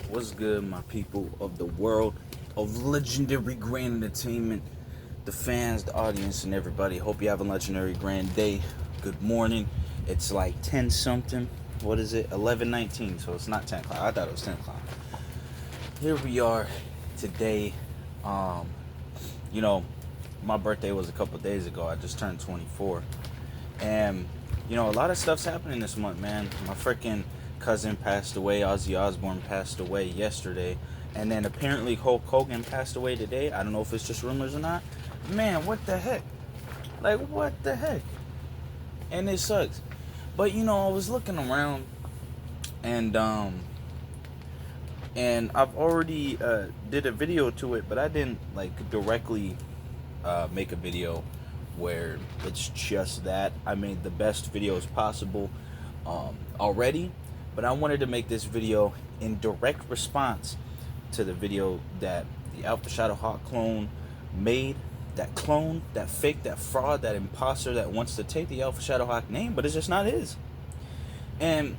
What's good, my people of the world of legendary grand entertainment, the fans, the audience, and everybody? Hope you have a legendary grand day. Good morning. It's like 10 something. What is it? 11:19. So it's not 10 o'clock. I thought it was 10 o'clock. Here we are today. You know, my birthday was a couple days ago. I just turned 24. And, a lot of stuff's happening this month, man. My freaking cousin passed away. Ozzy Osbourne passed away yesterday. And then apparently Hulk Hogan passed away today. I don't know if it's just rumors or not. Man, what the heck? Like, what the heck? And it sucks. But, I was looking around and I've already did a video to it, but I didn't, directly make a video where it's just that. I made the best videos possible already, but I wanted to make this video in direct response to the video that the alphashadowhawk clone made. That clone, that fake, that fraud, that imposter that wants to take the alphashadowhawk name, but it's just not his. And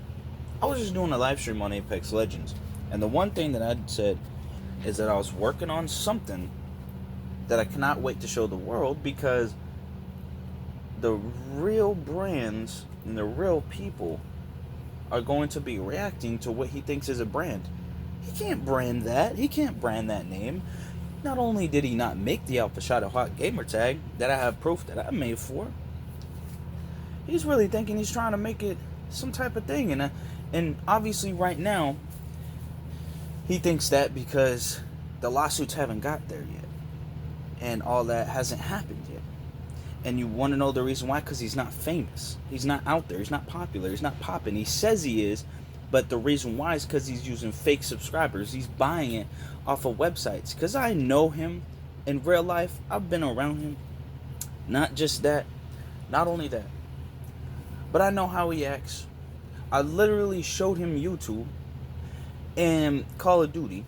I was just doing a live stream on Apex Legends, and the one thing that I said is that I was working on something that I cannot wait to show the world, because the real brands and the real people are going to be reacting to what he thinks is a brand. He can't brand that. He can't brand that name. Not only did he not make the alphashadowhawk gamer tag that I have proof that I made for, he's really thinking he's trying to make it some type of thing. And obviously right now, he thinks that because the lawsuits haven't got there yet. And all that hasn't happened yet. And you want to know the reason why? Because he's not famous. He's not out there. He's not popular. He's not popping. He says he is, but the reason why is because he's using fake subscribers. He's buying it off of websites. Because I know him in real life. I've been around him. Not just that. Not only that. But I know how he acts. I literally showed him YouTube and Call of Duty.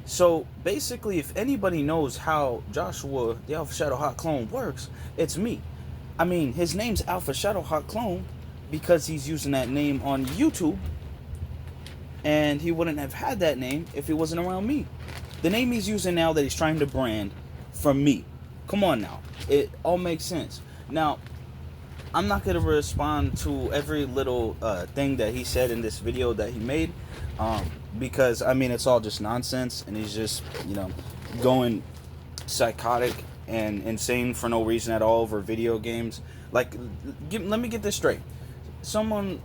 So basically, if anybody knows how Joshua, the alphashadowhawk clone, works, it's me. I mean, his name's alphashadowhawk clone because he's using that name on YouTube, and he wouldn't have had that name if he wasn't around me. The name he's using now that he's trying to brand from me. Come on now. It all makes sense. Now, I'm not going to respond to every little thing that he said in this video that he made. Because, it's all just nonsense, and he's just, going psychotic and insane for no reason at all over video games. Let me get this straight. Someone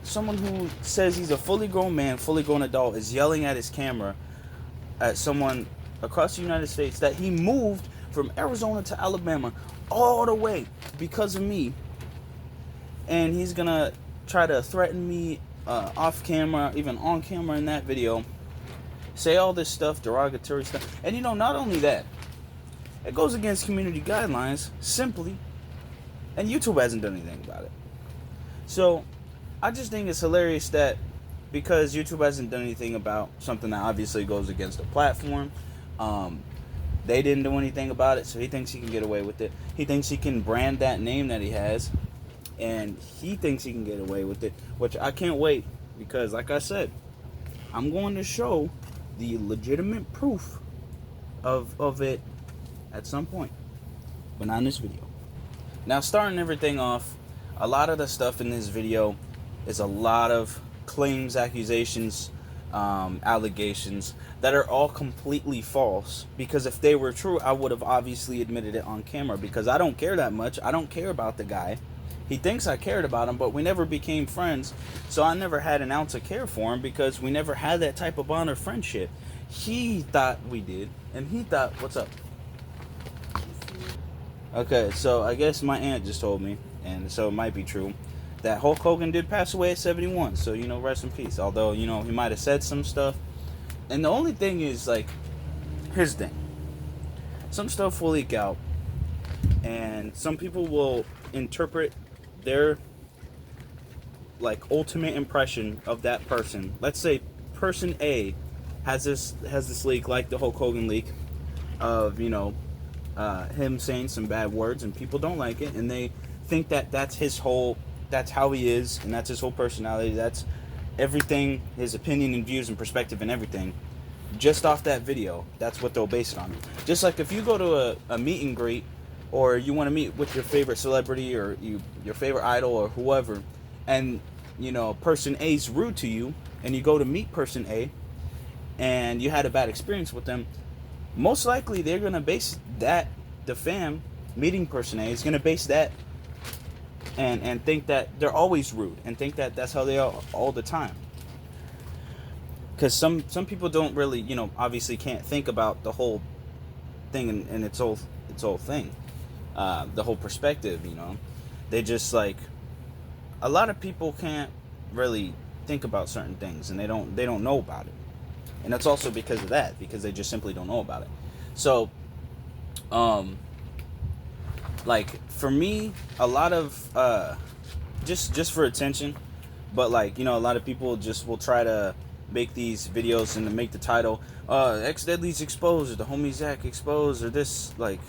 who says he's a fully grown man, fully grown adult, is yelling at his camera at someone across the United States that he moved from Arizona to Alabama all the way because of me. And he's gonna try to threaten me off camera, even on camera in that video, say all this stuff, derogatory stuff. And not only that, it goes against community guidelines simply, and YouTube hasn't done anything about it. So I just think it's hilarious that because YouTube hasn't done anything about something that obviously goes against the platform, they didn't do anything about it, so he thinks he can get away with it. He thinks he can brand that name that he has, and he thinks he can get away with it, which I can't wait, because like I said, I'm going to show the legitimate proof of it at some point, but not in this video. Now, starting everything off, a lot of the stuff in this video is a lot of claims, accusations, allegations that are all completely false, because if they were true, I would have obviously admitted it on camera, because I don't care that much. I don't care about the guy. He thinks I cared about him, but we never became friends, so I never had an ounce of care for him because we never had that type of bond or friendship. He thought we did, and he thought, what's up? Okay, so I guess my aunt just told me, and so it might be true, that Hulk Hogan did pass away at 71, so, rest in peace. Although, he might have said some stuff. And the only thing is, here's the thing. Some stuff will leak out, and some people will interpret their ultimate impression of that person. Let's say person A has this leak, like the Hulk Hogan leak, of him saying some bad words, and people don't like it, and they think that that's how he is, and that's his whole personality. That's everything, his opinion and views and perspective and everything, just off that video. That's what they'll base it on. Just like if you go to a meet and greet, or you want to meet with your favorite celebrity or your favorite idol or whoever, and person A's rude to you, and you go to meet person A, and you had a bad experience with them, most likely they're gonna base that, the fam meeting person A is gonna base that and think that they're always rude and think that that's how they are all the time. Because some people don't really, obviously can't think about the whole thing and its whole thing, the whole perspective. They just like, a lot of people can't really think about certain things, and they don't know about it, and that's also because of that, because they just simply don't know about it. So, like for me, a lot of just for attention, but like a lot of people just will try to make these videos and to make the title X Deadly's exposed, or the homie Zach exposed, or this like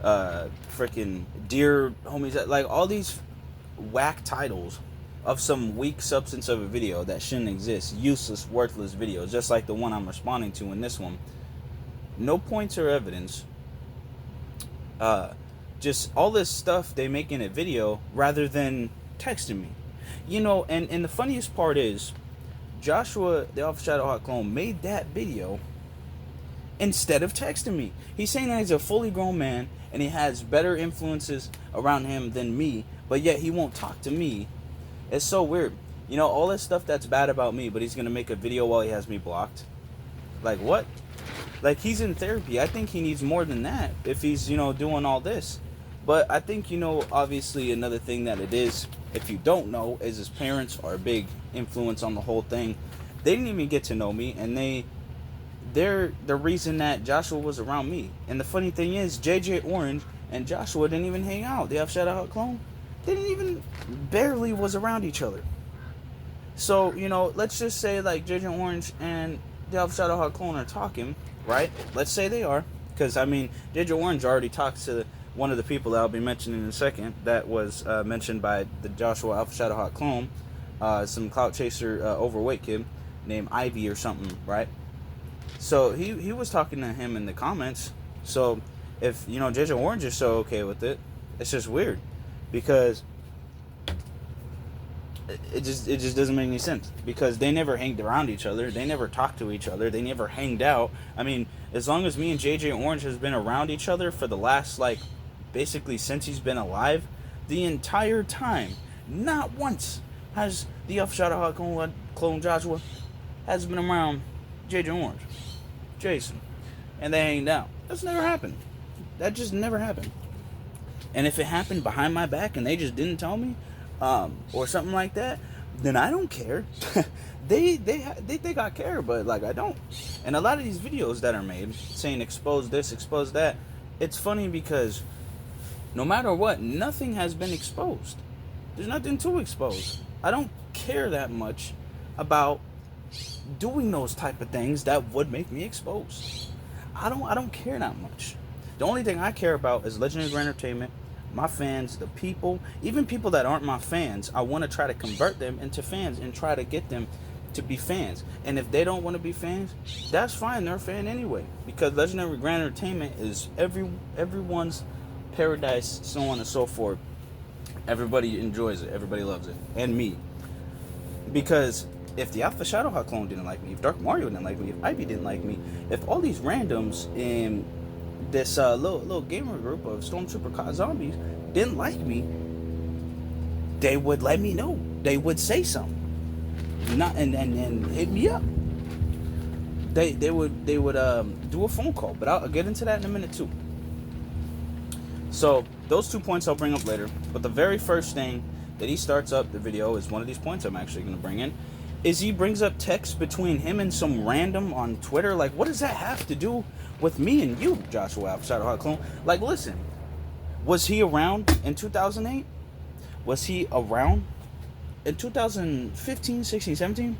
freaking dear homie Zach, like all these whack titles of some weak substance of a video that shouldn't exist, useless, worthless videos, just like the one I'm responding to in this one. No points or evidence, just all this stuff they make in a video rather than texting me, and the funniest part is Joshua, the alphashadowhawk clone, made that video instead of texting me. He's saying that he's a fully grown man and he has better influences around him than me, but yet he won't talk to me. It's so weird. All this stuff that's bad about me, but he's gonna make a video while he has me blocked. Like what? Like he's in therapy. I think he needs more than that if he's, doing all this. But I think, obviously another thing that it is, if you don't know, is his parents are a big influence on the whole thing. They didn't even get to know me, and they're the reason that Joshua was around me. And the funny thing is, JJ Orange and Joshua didn't even hang out. The alphashadowhawk clone, they didn't even, barely was around each other. So, let's just say like JJ Orange and the alphashadowhawk clone are talking, right? Let's say they are, because JJ Orange already talked to one of the people that I'll be mentioning in a second, that was mentioned by the Joshua alphashadowhawk clone, some clout chaser overweight kid named Ivy or something, right? So he was talking to him in the comments. So if JJ Orange is so okay with it, it's just weird, because it just doesn't make any sense, because they never hanged around each other, they never talked to each other, they never hanged out. As long as me and JJ Orange has been around each other for the last, like, basically since he's been alive, the entire time, not once has the alphashadowhawk clone Joshua has been around JJ Orange, Jason, and they hanged out. That's never happened. That just never happened. And if it happened behind my back and they just didn't tell me, or something like that, then I don't care. they think I care, but like I don't. And a lot of these videos that are made saying expose this, expose that, it's funny because no matter what, nothing has been exposed. There's nothing to expose. I don't care that much about doing those type of things that would make me exposed. I don't care that much. The only thing I care about is Legendary Entertainment, my fans, the people, even people that aren't my fans. I want to try to convert them into fans and try to get them to be fans. And if they don't want to be fans, that's fine. They're a fan anyway, because Legendary Grand Entertainment is everyone's paradise, so on and so forth. Everybody enjoys it. Everybody loves it. And me. Because if the alphashadowhawk clone didn't like me, if Dark Mario didn't like me, if Ivy didn't like me, if all these randoms in this little gamer group of Stormtrooper COD zombies didn't like me, they would let me know. They would say something. Not and hit me up. They would do a phone call, but I'll get into that in a minute too. So those 2 points I'll bring up later. But the very first thing that he starts up the video is one of these points I'm actually going to bring in. Is he brings up text between him and some random on Twitter. Like, what does that have to do with me and you, Joshua alphashadowhawk clone? Like, listen, was he around in 2008? Was he around in 2015, 16, 17?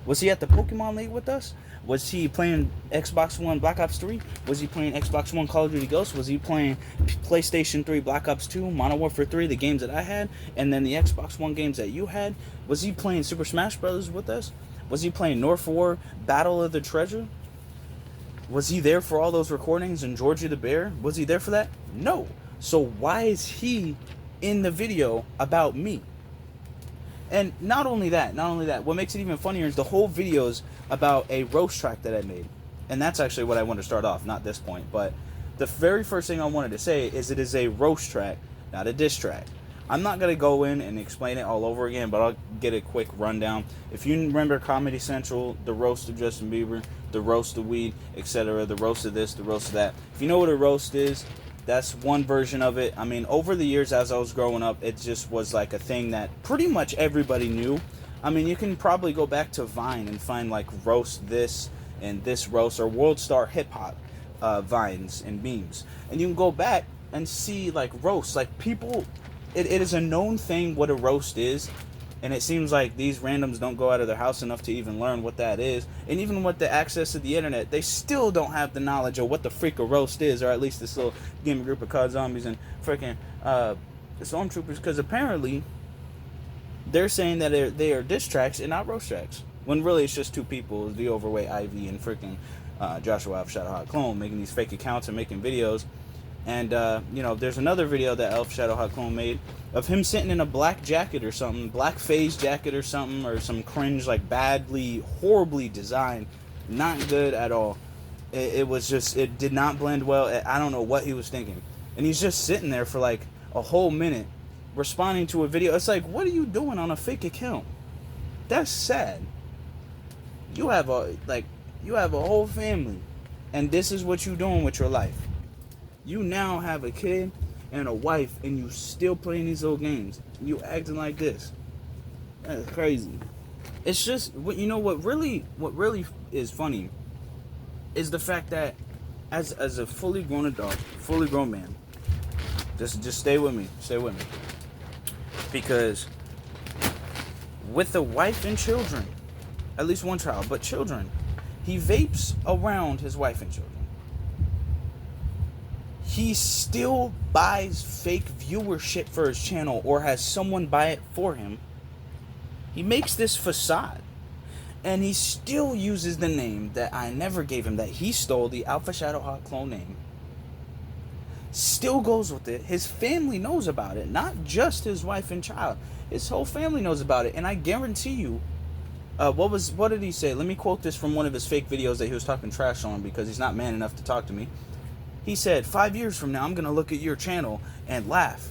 Was he at the Pokemon League with us? Was he playing Xbox One Black Ops 3? Was he playing Xbox One Call of Duty Ghosts? Was he playing PlayStation 3 Black Ops 2, Modern Warfare 3, the games that I had, and then the Xbox One games that you had? Was he playing Super Smash Bros. With us? Was he playing North War Battle of the Treasure? Was he there for all those recordings and Georgie the Bear? Was he there for that? No. So why is he in the video about me? And not only that, what makes it even funnier is the whole video's about a roast track that I made. And that's actually what I want to start off, not this point. But the very first thing I wanted to say is it is a roast track, not a diss track. I'm not going to go in and explain it all over again, but I'll get a quick rundown. If you remember Comedy Central, the roast of Justin Bieber, the roast of weed, etc., the roast of this, the roast of that. If you know what a roast is, that's one version of it. I mean, over the years as I was growing up, it just was like a thing that pretty much everybody knew. I mean, you can probably go back to Vine and find like roast this and this roast, or World Star Hip Hop vines and memes. And you can go back and see like roasts. Like people, it is a known thing what a roast is. And it seems like these randoms don't go out of their house enough to even learn what that is. And even with the access to the internet, they still don't have the knowledge of what the freak a roast is, or at least this little gaming group of COD zombies and freaking stormtroopers, because apparently they're saying that they are diss tracks and not roast tracks. When really it's just two people, the overweight Ivy and freaking Joshua alphashadowhawk clone, making these fake accounts and making videos. And, you know, there's another video that alphashadowhawk clone made of him sitting in a black jacket or something, black FaZe jacket or something, or some cringe, like, badly, horribly designed, not good at all. It was just, it did not blend well. I don't know what he was thinking. And he's just sitting there for, like, a whole minute responding to a video. It's like, what are you doing on a fake account? That's sad. You have a whole family, and this is what you're doing with your life. You now have a kid and a wife, and you still playing these old games. You acting like this. That's crazy. It's just, you know, what really is funny is the fact that as a fully grown adult, fully grown man, just stay with me, because with a wife and children, at least one child, but children, he vapes around his wife and children. He still buys fake viewership for his channel, or has someone buy it for him. He makes this facade, and he still uses the name that I never gave him, that he stole, the alphashadowhawk clone name. Still goes with it. His family knows about it, not just his wife and child. His whole family knows about it, and I guarantee you, what did he say? Let me quote this from one of his fake videos that he was talking trash on, because he's not man enough to talk to me. He said, 5 years from now, I'm going to look at your channel and laugh.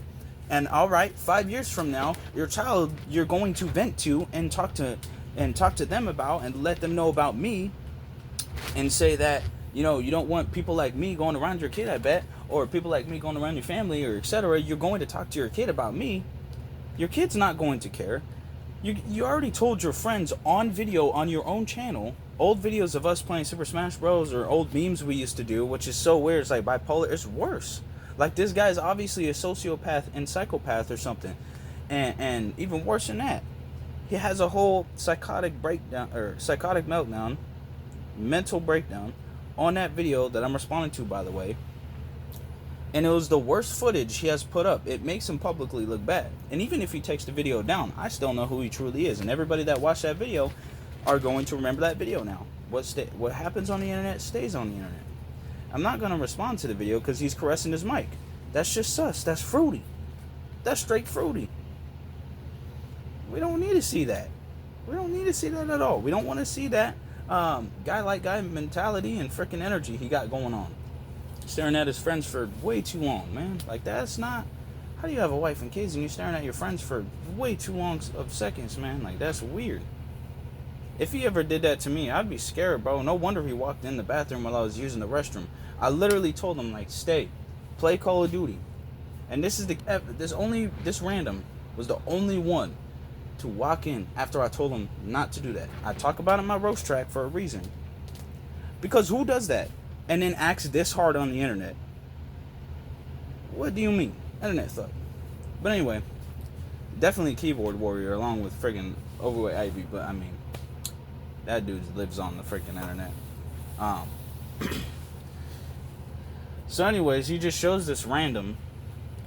And all right, 5 years from now, your child, you're going to vent to and talk to them about, and let them know about me, and say that, you know, you don't want people like me going around your kid, I bet, or people like me going around your family, or etc. You're going to talk to your kid about me. Your kid's not going to care. You already told your friends on video on your own channel, old videos of us playing Super Smash Bros. Or old memes we used to do, which is so weird. It's like bipolar. It's worse. Like, this guy's obviously a sociopath and psychopath or something. And even worse than that, he has a whole psychotic breakdown, or psychotic meltdown, mental breakdown on that video that I'm responding to, by the way. And it was the worst footage he has put up. It makes him publicly look bad. And even if he takes the video down, I still know who he truly is. And everybody that watched that video are going to remember that video now. What happens on the internet stays on the internet. I'm not going to respond to the video because he's caressing his mic. That's just sus. That's fruity. That's straight fruity. We don't need to see that. We don't need to see that at all. We don't want to see that guy mentality and freaking energy he got going on. Staring at his friends for way too long, man. Like, that's not... How do you have a wife and kids and you're staring at your friends for way too long of seconds, man? Like, that's weird. If he ever did that to me, I'd be scared, bro. No wonder he walked in the bathroom while I was using the restroom. I literally told him, like, stay. Play Call of Duty. And this random was the only one to walk in after I told him not to do that. I talk about it in my roast track for a reason. Because who does that? And then acts this hard on the internet? What do you mean? Internet thug. But anyway, definitely keyboard warrior along with friggin' overweight Ivy. But I mean, That dude lives on the freaking internet. Um, so anyways, he just shows this random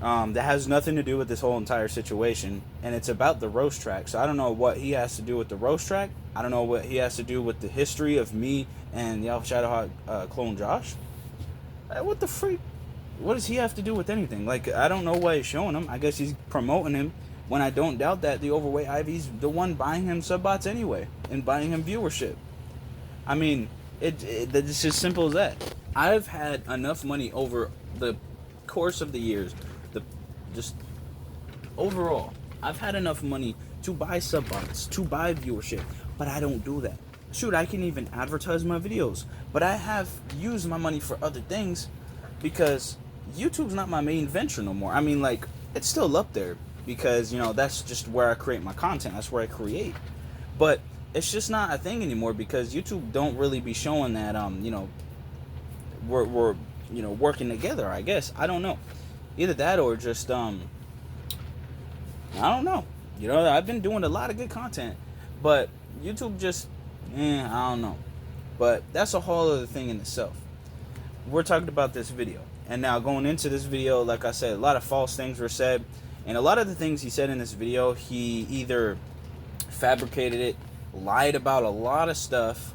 that has nothing to do with this whole entire situation, and it's about the roast track. So I don't know what he has to do with the roast track. I don't know what he has to do with the history of me and the alphashadowhawk clone Josh. What the freak? What does he have to do with anything? Like, I don't know why he's showing him. I guess he's promoting him, when I don't doubt that the overweight Ivy's the one buying him subbots anyway and buying him viewership. I mean, it's as simple as that. I've had enough money over the course of the years, just overall, I've had enough money to buy subbots, to buy viewership, but I don't do that. Shoot, I can even advertise my videos, but I have used my money for other things because YouTube's not my main venture no more. I mean, like, it's still up there because, you know, that's just where I create my content. That's where I create. But it's just not a thing anymore because YouTube don't really be showing that, you know, we're you know, working together, I guess. I don't know. Either that or just, I don't know. You know, I've been doing a lot of good content, but YouTube just, I don't know. But that's a whole other thing in itself. We're talking about this video. And now going into this video, like I said, a lot of false things were said. And a lot of the things he said in this video, he either fabricated it, lied about a lot of stuff,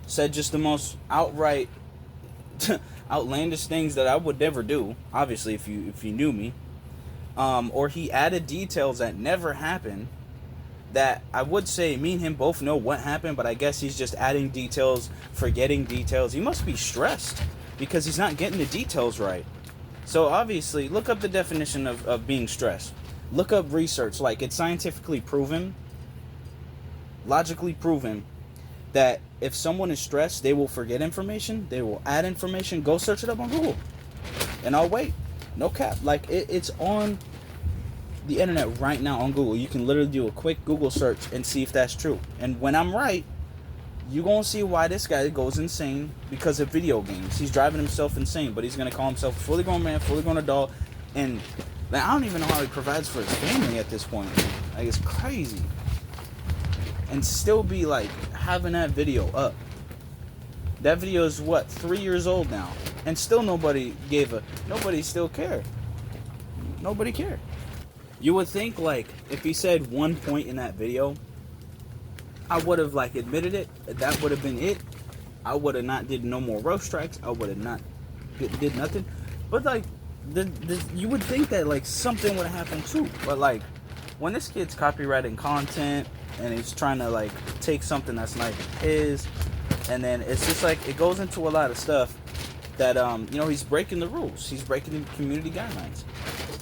said just the most outright outlandish things that I would never do, obviously, if you knew me, or he added details that never happened, that I would say me and him both know what happened, but I guess he's just adding details, forgetting details. He must be stressed because he's not getting the details right. So obviously, look up the definition of being stressed. Look up research. Like, it's scientifically proven, logically proven, that if someone is stressed, they will forget information, they will add information. Go search it up on Google, and I'll wait. No cap. Like, it's on the internet right now on Google. You can literally do a quick Google search and see if that's true. And when I'm right, you're going to see why this guy goes insane because of video games. He's driving himself insane, but he's going to call himself a fully grown man, fully grown adult, and like, I don't even know how he provides for his family at this point. Like, it's crazy. And still be like having that video up. That video is what, 3 years old now, and still nobody still cared. Nobody cared. You would think, like, if he said one point in that video, I would have, like, admitted it. That would have been it. I would have not did no more roast strikes. I would have not did nothing. But, like, you would think that, like, something would have happened too. But, like, when this kid's copywriting content and he's trying to, like, take something that's not his, and then it's just like it goes into a lot of stuff that you know, he's breaking the rules. He's breaking the community guidelines.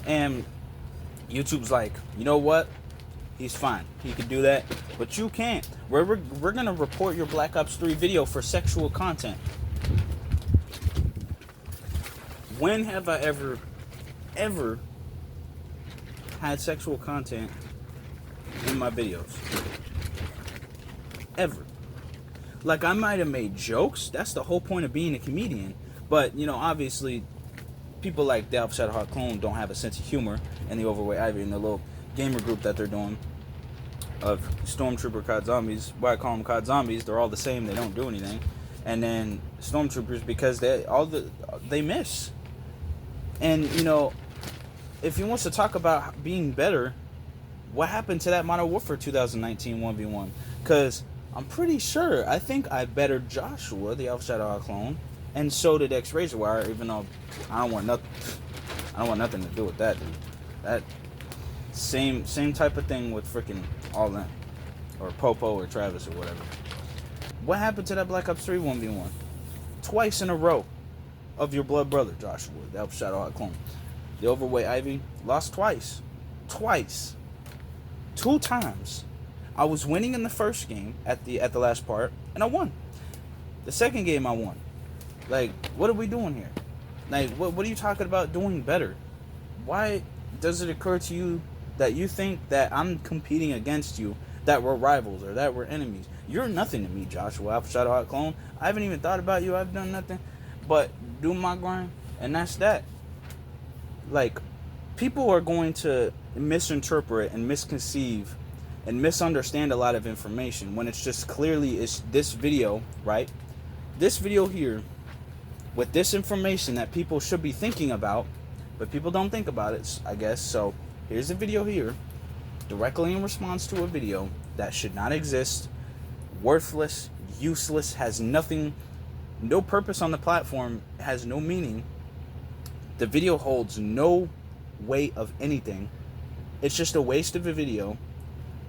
And YouTube's like, you know what? He's fine. He can do that, but you can't. We're gonna report your Black Ops 3 video for sexual content. When have I ever had sexual content in my videos? Ever. Like, I might have made jokes. That's the whole point of being a comedian. But, you know, obviously, people like the alphashadowhawk clone don't have a sense of humor, and the overweight Ivy and the little gamer group that they're doing of Stormtrooper COD Zombies. Why I call them COD Zombies, they're all the same, they don't do anything. And then Stormtroopers, because they miss. And, you know, if he wants to talk about being better, what happened to that Modern Warfare 2019 1v1? Because I'm pretty sure, I think I bettered Joshua, the alphashadowhawk clone, and so did X Razorwire, even though I don't want nothing to do with that, dude. That same type of thing with freaking All In, or Popo, or Travis, or whatever. What happened to that Black Ops 3 1v1? Twice in a row of your blood brother, Joshua, the alphashadowhawk clone. The overweight Ivy lost twice. 2 times. I was winning in the first game at the last part, and I won. The second game I won. Like, what are we doing here? Like, what are you talking about doing better? Why does it occur to you that you think that I'm competing against you, that we're rivals or that we're enemies? You're nothing to me, Joshua, alphashadowhawk clone. I haven't even thought about you. I've done nothing but do my grind, and that's that. Like, people are going to misinterpret and misconceive and misunderstand a lot of information when it's just clearly is this video, right? This video here with this information that people should be thinking about, but people don't think about it, I guess. So here's a video here directly in response to a video that should not exist, worthless, useless, has nothing, no purpose on the platform, has no meaning. The video holds no weight of anything. It's just a waste of a video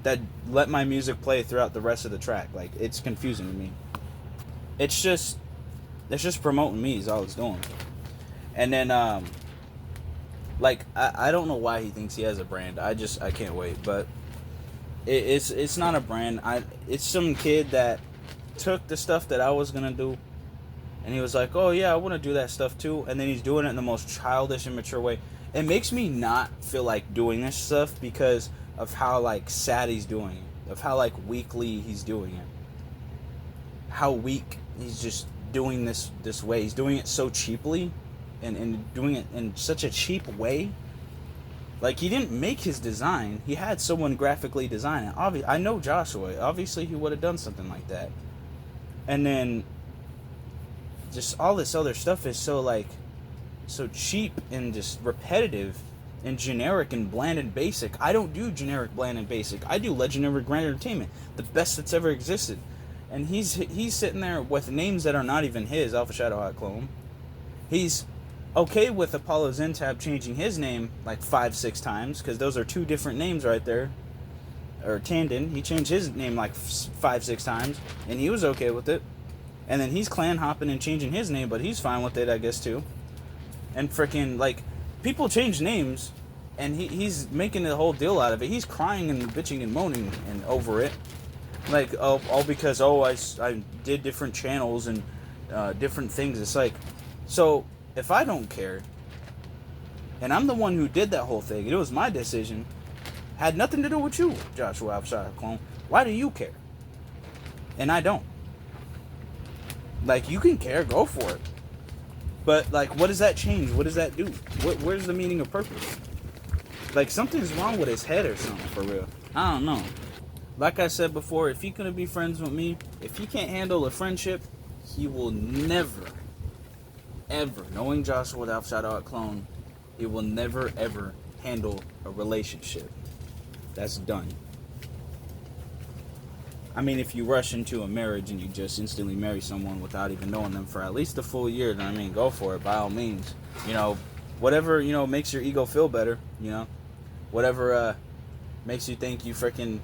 that let my music play throughout the rest of the track. Like, it's confusing to me. It's just promoting me is all it's doing. And then like I don't know why he thinks he has a brand. I can't wait. But it's not a brand. It's some kid that took the stuff that I was gonna do, and he was like, oh yeah, I want to do that stuff too, and then he's doing it in the most childish, immature way. It makes me not feel like doing this stuff because of how like sad he's doing it, of how like weakly he's doing it, how weak he's just doing this way. He's doing it so cheaply, and doing it in such a cheap way. Like, he didn't make his design. He had someone graphically design it. I know Joshua. Obviously, he would have done something like that. And then just all this other stuff is so like so cheap and just repetitive and generic and bland and basic. I don't do generic, bland, and basic. I do legendary grand entertainment, the best that's ever existed. And he's sitting there with names that are not even his, alphashadowhawk clone. He's okay with Apollo Zentab changing his name like 5-6 times, because those are two different names right there. Or Tandon, he changed his name like 5-6 times, and he was okay with it. And then he's clan hopping and changing his name, but he's fine with it, I guess, too. And freaking, like, people change names, and he's making a whole deal out of it. He's crying and bitching and moaning and over it. Like, all because, I did different channels and different things. It's like, so if I don't care, and I'm the one who did that whole thing, it was my decision, had nothing to do with you, Joshua Alphashadowhawk clone, why do you care? And I don't. Like, you can care, go for it. But, like, what does that change? What does that do? Where's the meaning of purpose? Like, something's wrong with his head or something, for real. I don't know. Like I said before, if he couldn't be friends with me, if he can't handle a friendship, he will never, ever, knowing Joshua with Alphashadowhawk clone, he will never, ever handle a relationship. That's done. I mean, if you rush into a marriage and you just instantly marry someone without even knowing them for at least a full year, then, I mean, go for it, by all means. You know, whatever, you know, makes your ego feel better, you know. Whatever makes you think you freaking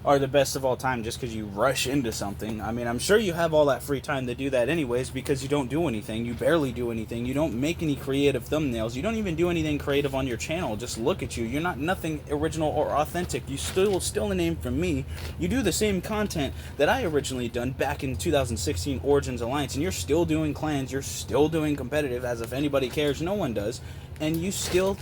are the best of all time just because you rush into something. I mean, I'm sure you have all that free time to do that anyways, because you don't do anything. You barely do anything. You don't make any creative thumbnails. You don't even do anything creative on your channel. Just look at you. You're not nothing original or authentic. You still a name from me. You do the same content that I originally done back in 2016 Origins Alliance, and you're still doing clans. You're still doing competitive as if anybody cares. No one does. And you still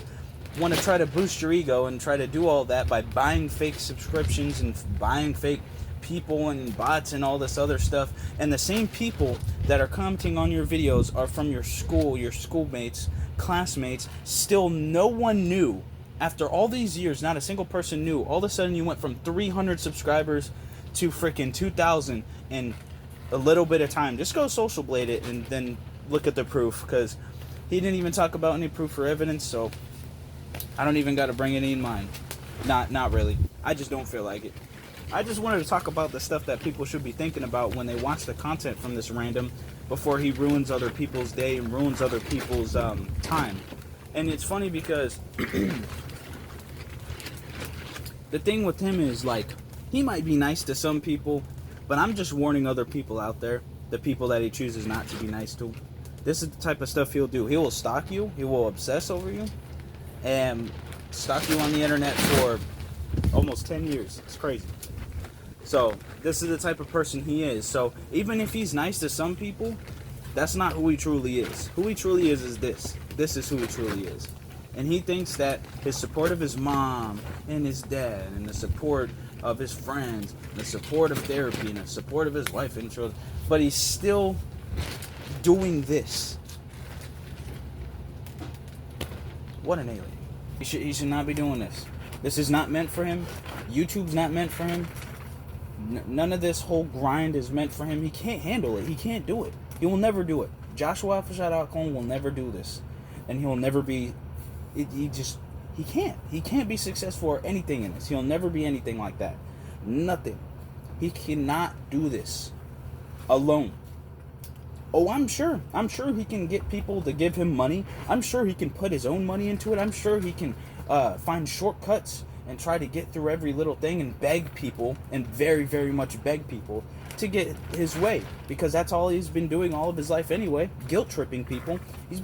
want to try to boost your ego and try to do all that by buying fake subscriptions and buying fake people and bots and all this other stuff. And the same people that are commenting on your videos are from your school, your schoolmates, classmates. Still no one knew. After all these years, not a single person knew. All of a sudden you went from 300 subscribers to freaking 2,000 in a little bit of time. Just go social blade it and then look at the proof, because he didn't even talk about any proof or evidence, so I don't even got to bring any in mind. Not really. I just don't feel like it. I just wanted to talk about the stuff that people should be thinking about when they watch the content from this random, before he ruins other people's day and ruins other people's time. And it's funny because the thing with him is, like, he might be nice to some people, but I'm just warning other people out there, the people that he chooses not to be nice to. This is the type of stuff he'll do. He will stalk you. He will obsess over you. And stalk you on the internet for almost 10 years. It's crazy. So, this is the type of person he is. So, even if he's nice to some people, that's not who he truly is. Who he truly is this. This is who he truly is. And he thinks that his support of his mom and his dad, and the support of his friends, and the support of therapy, and the support of his wife and children, but he's still doing this. What an alien. He should not be doing this. This is not meant for him. YouTube's not meant for him. None of this whole grind is meant for him. He can't handle it. He can't do it. He will never do it. Joshua alphashadowhawk will never do this. And he will never be... He can't. He can't be successful or anything in this. He'll never be anything like that. Nothing. He cannot do this alone. Oh, I'm sure he can get people to give him money. I'm sure he can put his own money into it. I'm sure he can find shortcuts and try to get through every little thing and beg people, and very, very much beg people to get his way, because that's all he's been doing all of his life anyway, guilt tripping people. He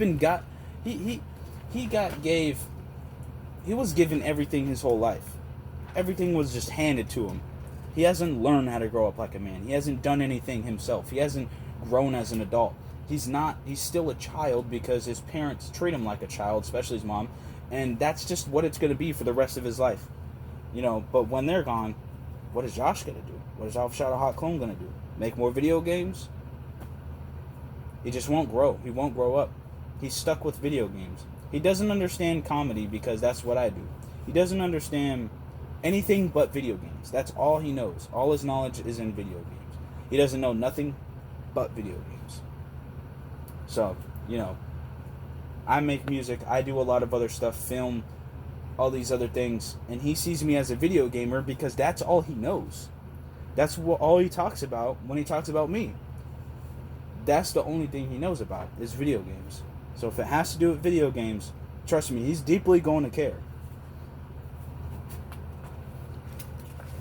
was given everything his whole life. Everything was just handed to him. He hasn't learned how to grow up like a man. He hasn't done anything himself. He hasn't grown as an adult. He's still a child because his parents treat him like a child, especially his mom, and that's just what it's going to be for the rest of his life. You know, but when they're gone, what is Josh going to do? What is alphashadowhawk clone going to do? Make more video games? He just won't grow. He won't grow up. He's stuck with video games. He doesn't understand comedy because that's what I do. He doesn't understand anything but video games. That's all he knows. All his knowledge is in video games. He doesn't know nothing but video games. So, you know, I make music. I do a lot of other stuff, film, all these other things. And he sees me as a video gamer because that's all he knows. That's all he talks about when he talks about me. That's the only thing he knows about is video games. So if it has to do with video games, trust me, he's deeply going to care.